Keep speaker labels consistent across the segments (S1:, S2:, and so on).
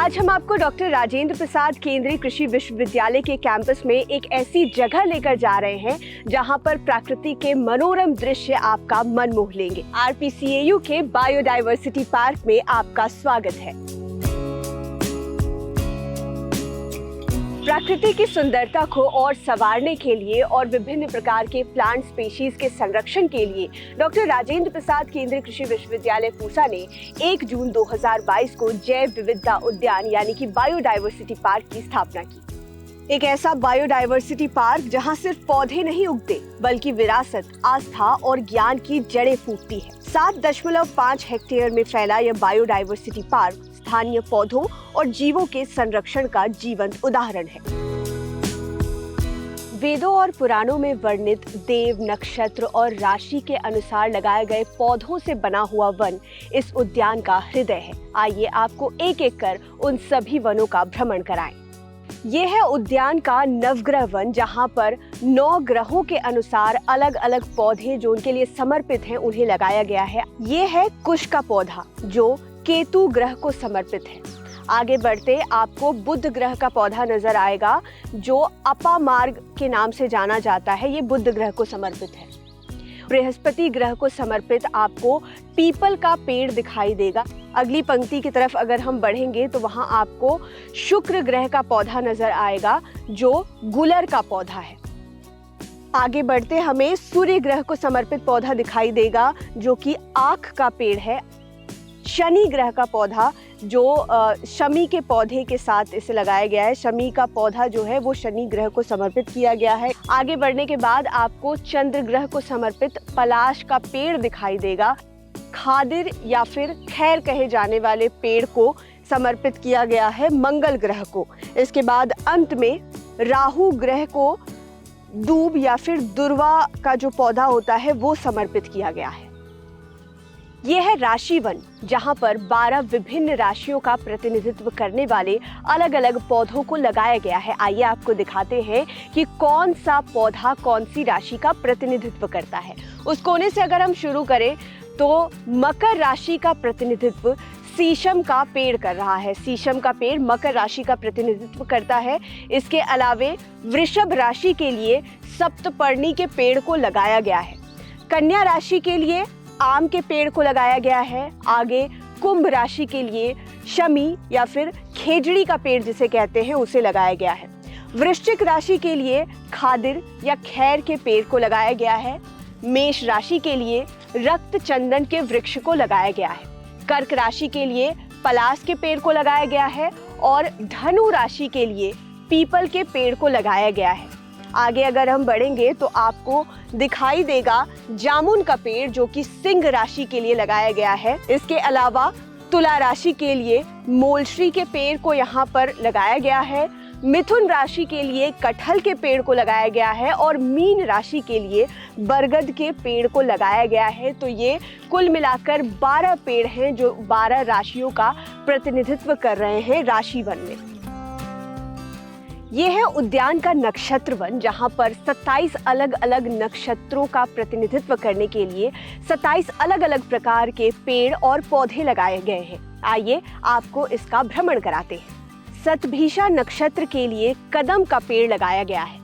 S1: आज हम आपको डॉक्टर राजेंद्र प्रसाद केंद्रीय कृषि विश्वविद्यालय के कैंपस में एक ऐसी जगह लेकर जा रहे हैं जहां पर प्रकृति के मनोरम दृश्य आपका मन मोह लेंगे। आरपीसीएयू के बायोडायवर्सिटी पार्क में आपका स्वागत है। प्रकृति की सुंदरता को और संवारने के लिए और विभिन्न प्रकार के प्लांट स्पीशीज के संरक्षण के लिए डॉक्टर राजेंद्र प्रसाद केंद्रीय कृषि विश्वविद्यालय पूसा ने 1 जून 2022 को जैव विविधता उद्यान यानी कि बायोडायवर्सिटी पार्क की स्थापना की। एक ऐसा बायोडायवर्सिटी पार्क जहां सिर्फ पौधे नहीं उगते बल्कि विरासत, आस्था और ज्ञान की जड़ें फूटती है। 7.5 हेक्टेयर में फैला यह बायोडायवर्सिटी पार्क स्थानीय पौधों और जीवों के संरक्षण का जीवंत उदाहरण है। वेदों और पुराणों में वर्णित देव, नक्षत्र और राशि के अनुसार लगाए गए पौधों से बना हुआ वन इस उद्यान का हृदय है। आइए आपको एक एक कर उन सभी वनों का भ्रमण कराएं। ये है उद्यान का नवग्रह वन, जहाँ पर 9 ग्रहों के अनुसार अलग अलग पौधे जो उनके लिए समर्पित हैं उन्हें लगाया गया है। ये है कुश का पौधा जो केतु ग्रह को समर्पित है। आगे बढ़ते आपको बुध ग्रह का पौधा नजर आएगा जो अपा मार्ग के नाम से जाना जाता है। ये बुध ग्रह को समर्पित है। बृहस्पति ग्रह को समर्पित आपको पीपल का पेड़ दिखाई देगा। अगली पंक्ति की तरफ अगर हम बढ़ेंगे तो वहां आपको शुक्र ग्रह का पौधा नजर आएगा जो गुलर का पौधा है। आगे बढ़ते हमें सूर्य ग्रह को समर्पित पौधा दिखाई देगा जो कि आक का पेड़ है। शनि ग्रह का पौधा जो शमी के पौधे के साथ इसे लगाया गया है। शमी का पौधा जो है वो शनि ग्रह को समर्पित किया गया है। आगे बढ़ने के बाद आपको चंद्र ग्रह को समर्पित पलाश का पेड़ दिखाई देगा। खादिर या फिर खैर कहे जाने वाले पेड़ को समर्पित किया गया है मंगल ग्रह को। इसके बाद अंत में राहु ग्रह को दूब या फिर दुर्वा का जो पौधा होता है वो समर्पित किया गया है। यह है राशि वन, जहां पर 12 विभिन्न राशियों का प्रतिनिधित्व करने वाले अलग अलग पौधों को लगाया गया है। आइए आपको दिखाते हैं कि कौन सा पौधा कौन सी राशि का प्रतिनिधित्व करता है। उस कोने से अगर हम शुरू करें तो मकर राशि का प्रतिनिधित्व शीशम का पेड़ कर रहा है। शीशम का पेड़ मकर राशि का प्रतिनिधित्व करता है। इसके अलावे वृषभ राशि के लिए सप्तपर्णी के पेड़ को लगाया गया है। कन्या राशि के लिए आम के पेड़ को लगाया गया है। आगे कुंभ राशि के लिए शमी या फिर खेजड़ी का पेड़ जिसे कहते हैं उसे लगाया गया है। वृश्चिक राशि के लिए खादिर या खैर के पेड़ को लगाया गया है। मेष राशि के लिए रक्त चंदन के वृक्ष को लगाया गया है। कर्क राशि के लिए पलाश के पेड़ को लगाया गया है और धनु राशि के लिए पीपल के पेड़ को लगाया गया है। आगे अगर हम बढ़ेंगे तो आपको दिखाई देगा जामुन का पेड़ जो कि सिंह राशि के लिए लगाया गया है। इसके अलावा तुला राशि के लिए मोलश्री के पेड़ को यहाँ पर लगाया गया है। मिथुन राशि के लिए कटहल के पेड़ को लगाया गया है और मीन राशि के लिए बरगद के पेड़ को लगाया गया है। तो ये कुल मिलाकर 12 पेड़ हैं जो 12 राशियों का प्रतिनिधित्व कर रहे हैं राशि वन में। ये है उद्यान का नक्षत्र वन, जहां पर 27 अलग अलग नक्षत्रों का प्रतिनिधित्व करने के लिए 27 अलग अलग प्रकार के पेड़ और पौधे लगाए गए हैं। आइए आपको इसका भ्रमण कराते हैं। शतभिषा नक्षत्र के लिए कदम का पेड़ लगाया गया है।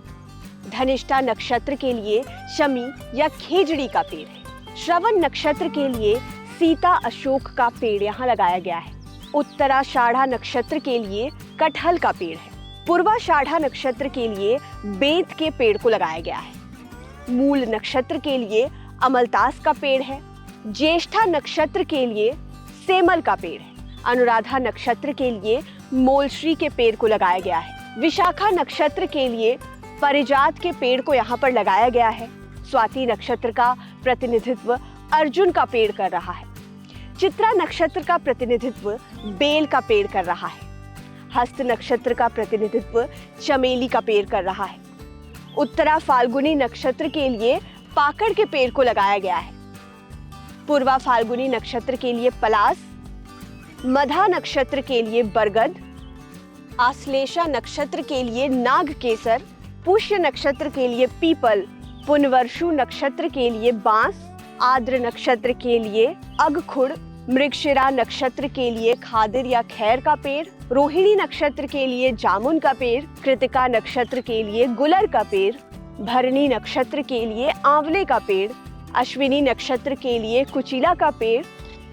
S1: धनिष्ठा नक्षत्र के लिए शमी या खेजड़ी का पेड़ है। श्रवण नक्षत्र के लिए सीता अशोक का पेड़ यहाँ लगाया गया है। उत्तराषाढ़ा नक्षत्र के लिए कटहल का पेड़ है। पूर्वाषाढ़ा नक्षत्र के लिए बेंत के पेड़ को लगाया गया है। मूल नक्षत्र के लिए अमलतास का पेड़ है। ज्येष्ठा नक्षत्र के लिए सेमल का पेड़ है। अनुराधा नक्षत्र के लिए मोलश्री के पेड़ को लगाया गया है। विशाखा नक्षत्र के लिए परिजात के पेड़ को यहाँ पर लगाया गया है। स्वाति नक्षत्र का प्रतिनिधित्व अर्जुन का पेड़ कर रहा है। चित्रा नक्षत्र का प्रतिनिधित्व बेल का पेड़ कर रहा है। हस्त नक्षत्र का प्रतिनिधित्व चमेली का पेड़ कर रहा है। उत्तरा फाल्गुनी नक्षत्र के लिए पाकड़ के पेड़ को लगाया गया है। पूर्वा फाल्गुनी नक्षत्र के लिए पलास, मधा नक्षत्र के लिए बरगद, आश्लेषा नक्षत्र के लिए नागकेसर, पुष्य नक्षत्र के लिए पीपल, पुनवर्षु नक्षत्र के लिए बांस, आद्र नक्षत्र के लिए अगखुड़, मृगशिरा नक्षत्र के लिए खादिर या खैर का पेड़, रोहिणी नक्षत्र के लिए जामुन का पेड़, कृतिका नक्षत्र के लिए गुलर का पेड़, भरणी नक्षत्र के लिए आंवले का पेड़, अश्विनी नक्षत्र के लिए कुचिला का पेड़,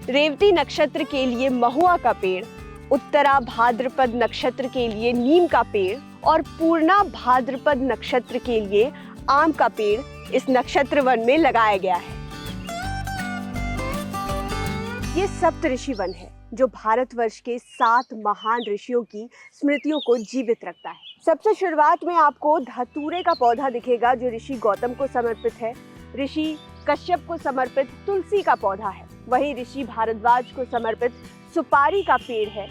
S1: रेवती नक्षत्र के लिए महुआ का पेड़, उत्तरा भाद्रपद नक्षत्र के लिए नीम का पेड़ और पूर्णा भाद्रपद नक्षत्र के लिए आम का पेड़ इस नक्षत्र वन में लगाया गया है। ये सप्तऋषि वन है जो भारतवर्ष के 7 महान ऋषियों की स्मृतियों को जीवित रखता है। सबसे शुरुआत में आपको धतूरे का पौधा दिखेगा जो ऋषि गौतम को समर्पित है। ऋषि कश्यप को समर्पित तुलसी का पौधा है। वहीं ऋषि भारद्वाज को समर्पित सुपारी का पेड़ है।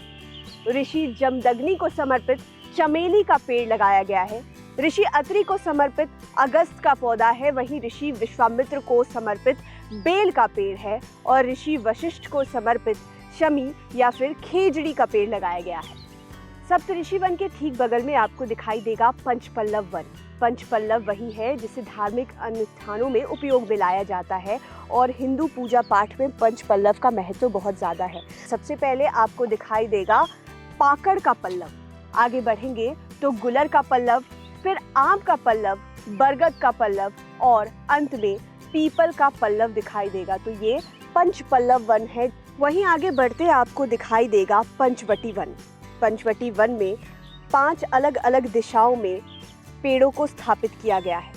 S1: ऋषि जमदग्नि को समर्पित चमेली का पेड़ लगाया गया है। ऋषि अत्रि को समर्पित अगस्त का पौधा है। वहीं ऋषि विश्वामित्र को समर्पित बेल का पेड़ है और ऋषि वशिष्ठ को समर्पित शमी या फिर खेजड़ी का पेड़ लगाया गया है। सप्तऋषि वन के ठीक बगल में आपको दिखाई देगा पंचपल्लव वन। पंचपल्लव वही है जिसे धार्मिक अनुष्ठानों में उपयोग में लाया जाता है और हिंदू पूजा पाठ में पंचपल्लव का महत्व बहुत ज्यादा है। सबसे पहले आपको दिखाई देगा पाकड़ का पल्लव, आगे बढ़ेंगे तो गुलर का पल्लव, फिर आम का पल्लव, बरगद का पल्लव और अंत में पीपल का पल्लव दिखाई देगा। तो ये पंचपल्लव वन है। वहीं आगे बढ़ते आपको दिखाई देगा पंचवटी वन। पंचवटी वन में 5 अलग अलग दिशाओं में पेड़ों को स्थापित किया गया है।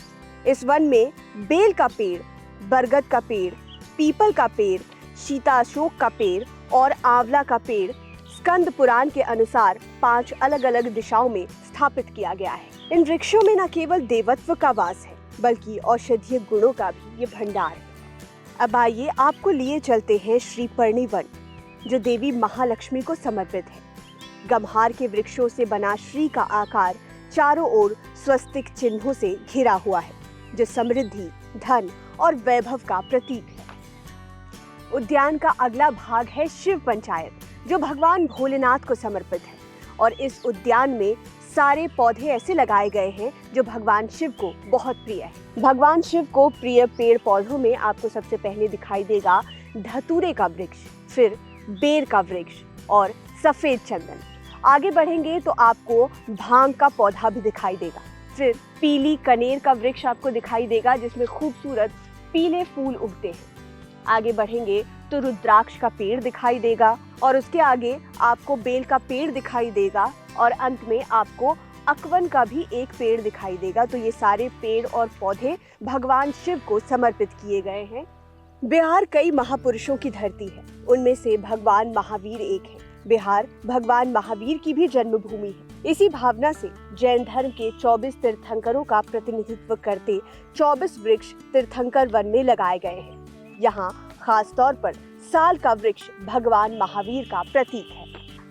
S1: इस वन में बेल का पेड़, बरगद का पेड़, पीपल का पेड़, सीताशोक का पेड़ और आंवला का पेड़ स्कंद पुराण के अनुसार 5 अलग अलग दिशाओं में स्थापित किया गया है। इन वृक्षों में न केवल देवत्व का वास है बल्कि औषधीय गुणों का भी ये भंडार है। अब आइए आपको लिए चलते हैं श्रीपर्णी वन जो देवी महालक्ष्मी को समर्पित है। गम्हार के वृक्षों से बना श्री का आकार चारों ओर स्वस्तिक चिन्हों से घिरा हुआ है जो समृद्धि, धन और वैभव का प्रतीक है। उद्यान का अगला भाग है शिव पंचायत जो भगवान भोलेनाथ को समर्पित है और इस उद्यान में सारे पौधे ऐसे लगाए गए हैं जो भगवान शिव को बहुत प्रिय है। भगवान शिव को प्रिय पेड़ पौधों में आपको सबसे पहले दिखाई देगा धतूरे का वृक्ष, फिर बेर का वृक्ष और सफेद चंदन। आगे बढ़ेंगे तो आपको भांग का पौधा भी दिखाई देगा, फिर पीली कनेर का वृक्ष आपको दिखाई देगा जिसमें खूबसूरत पीले फूल उगते हैं। आगे बढ़ेंगे तो रुद्राक्ष का पेड़ दिखाई देगा और उसके आगे आपको बेल का पेड़ दिखाई देगा और अंत में आपको अकवन का भी एक पेड़ दिखाई देगा। तो ये सारे पेड़ और पौधे भगवान शिव को समर्पित किए गए हैं। बिहार कई महापुरुषों की धरती है, उनमें से भगवान महावीर एक है। बिहार भगवान महावीर की भी जन्मभूमि है। इसी भावना से जैन धर्म के 24 तीर्थंकरों का प्रतिनिधित्व करते 24 वृक्ष तीर्थंकर वन में लगाए गए हैं। यहाँ खास तौर पर साल का वृक्ष भगवान महावीर का प्रतीक है।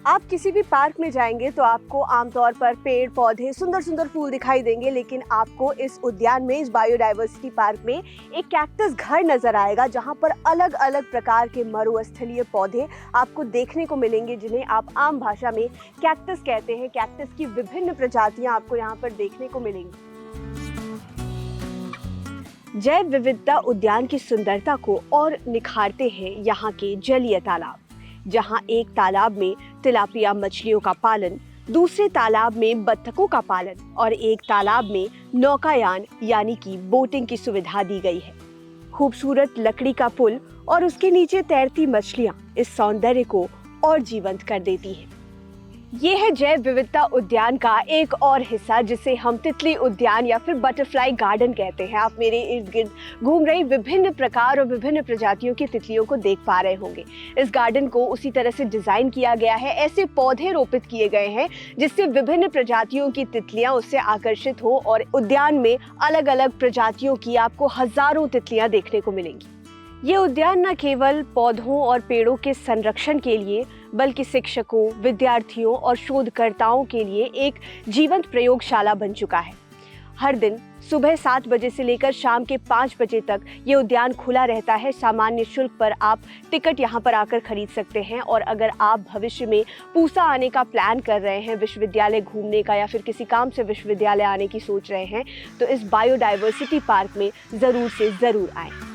S1: आप किसी भी पार्क में जाएंगे तो आपको आमतौर पर पेड़ पौधे सुंदर सुंदर फूल दिखाई देंगे, लेकिन आपको इस उद्यान में, इस बायोडायवर्सिटी पार्क में एक कैक्टस घर नजर आएगा जहां पर अलग अलग प्रकार के मरुस्थलीय पौधे आपको देखने को मिलेंगे जिन्हें आप आम भाषा में कैक्टस कहते हैं। कैक्टस की विभिन्न प्रजातियां आपको यहाँ पर देखने को मिलेंगी। जैव विविधता उद्यान की सुंदरता को और निखारते हैं यहाँ के जलीय तालाब, जहाँ एक तालाब में तिलापिया मछलियों का पालन, दूसरे तालाब में बत्तखों का पालन और एक तालाब में नौकायान यानी कि बोटिंग की सुविधा दी गई है। खूबसूरत लकड़ी का पुल और उसके नीचे तैरती मछलियाँ इस सौंदर्य को और जीवंत कर देती हैं। ये है जैव विविधता उद्यान का एक और हिस्सा जिसे हम तितली उद्यान या फिर बटरफ्लाई गार्डन कहते हैं। आप मेरे इर्द गिर्द घूम रही विभिन्न प्रकार और विभिन्न प्रजातियों की तितलियों को देख पा रहे होंगे। इस गार्डन को उसी तरह से डिजाइन किया गया है, ऐसे पौधे रोपित किए गए हैं जिससे विभिन्न प्रजातियों की तितलियां उससे आकर्षित हो और उद्यान में अलग अलग प्रजातियों की आपको हजारों तितलियां देखने को मिलेंगी। ये उद्यान न केवल पौधों और पेड़ों के संरक्षण के लिए बल्कि शिक्षकों, विद्यार्थियों और शोधकर्ताओं के लिए एक जीवंत प्रयोगशाला बन चुका है। हर दिन सुबह 7 बजे से लेकर शाम के 5 बजे तक ये उद्यान खुला रहता है। सामान्य शुल्क पर आप टिकट यहाँ पर आकर खरीद सकते हैं और अगर आप भविष्य में पूसा आने का प्लान कर रहे हैं, विश्वविद्यालय घूमने का या फिर किसी काम से विश्वविद्यालय आने की सोच रहे हैं, तो इस बायोडायवर्सिटी पार्क में ज़रूर से ज़रूर आएं।